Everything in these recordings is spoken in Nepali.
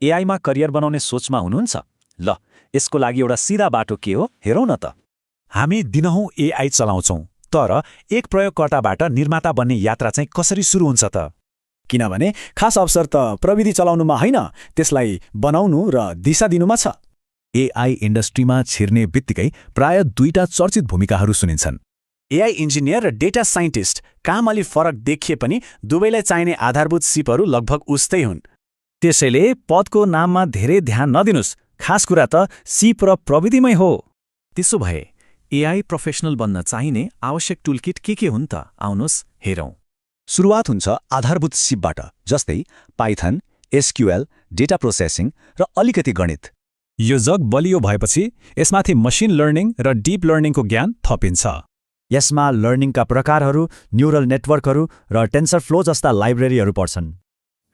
एआईमा करियर बनाउने सोचमा हुनुहुन्छ? ल, यसको लागि एउटा सिधा बाटो के हो हेरौँ न त। हामी दिनहुँ एआई चलाउँछौँ, तर एक प्रयोगकर्ताबाट निर्माता बन्ने यात्रा चाहिँ कसरी सुरु हुन्छ त? किनभने खास अवसर त प्रविधि चलाउनुमा होइन, त्यसलाई बनाउनु र दिशा दिनुमा छ। एआई इन्डस्ट्रीमा छिर्ने बित्तिकै प्राय 2टा चर्चित भूमिकाहरू सुनिन्छन्। एआई इन्जिनियर र डेटा साइन्टिस्ट काम अलि फरक देखिए पनि दुवैलाई चाहिने आधारभूत सिपहरू लगभग उस्तै हुन्। त्यसैले पदको नाममा धेरै ध्यान नदिनुस्, खास कुरा त सिप र प्रविधिमै हो। त्यसो भए एआई प्रोफेसनल बन्न चाहिने आवश्यक टुलकिट के हुन् त? आउनुहोस् हेरौँ। सुरुवात हुन्छ आधारभूत सिपबाट, जस्तै पाइथन, एसक्यूएल, डेटा प्रोसेसिङ र अलिकति गणित। यो जग बलियो भएपछि यसमाथि मसिन लर्निङ र डिप लर्निङको ज्ञान थपिन्छ। यसमा लर्निङका प्रकारहरू, न्युरल नेटवर्कहरू र टेन्सरफ्लो जस्ता लाइब्रेरीहरू पर्छन्।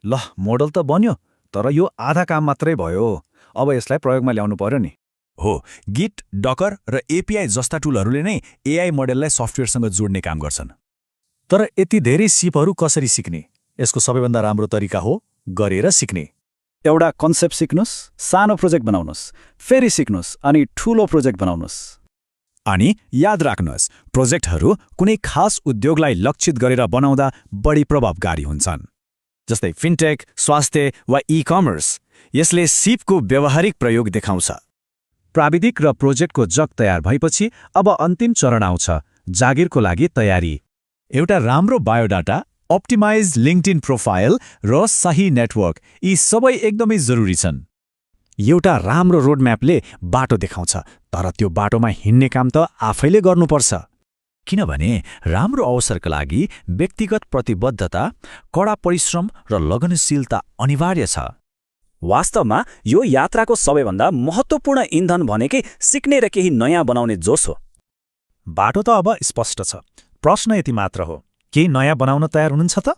ल, मोडल त बन्यो, तर यो आधा काम मात्रै भयो। अब यसलाई प्रयोगमा ल्याउनु पर्यो नि। हो, गिट, डकर र एपीआई जस्ता टुलहरूले नै एआई मोडेललाई सफ्टवेयरसँग जोड्ने काम गर्छन्। तर यति धेरै सिपहरू कसरी सिक्ने? यसको सबैभन्दा राम्रो तरिका हो गरेर सिक्ने। एउटा कन्सेप्ट सिक्नुस्, सानो प्रोजेक्ट बनाउनुस्, फेरि सिक्नुस् अनि ठूलो प्रोजेक्ट बनाउनुस्। अनि याद राख्नुहोस्, प्रोजेक्टहरू कुनै खास उद्योगलाई लक्षित गरेर बनाउँदा बढी प्रभावकारी हुन्छन्। जस्तै फिनटेक, स्वास्थ्य वा ई-कमर्स। यसले सिपको व्यावहारिक प्रयोग देखाउँछ। प्राविधिक र प्रोजेक्टको जग तयार भएपछि अब अन्तिम चरण आउँछ, जागिरको लागि तयारी। एउटा राम्रो बायोडाटा, अप्टिमाइज लिङ्क्डइन प्रोफाइल र सही नेटवर्क, यी सबै एकदमै जरुरी छन्। एउटा राम्रो रोडम्यापले बाटो देखाउँछ, तर त्यो बाटोमा हिँड्ने काम त आफैले गर्नुपर्छ। किनभने राम्रो अवसरका लागि व्यक्तिगत प्रतिबद्धता, कडा परिश्रम र लगनशीलता अनिवार्य छ। वास्तवमा यो यात्राको सबैभन्दा महत्त्वपूर्ण इन्धन भनेकै सिक्ने र केही नयाँ बनाउने जोश हो। बाटो त अब स्पष्ट छ, प्रश्न यति मात्र हो, केही नयाँ बनाउन तयार हुनुहुन्छ त?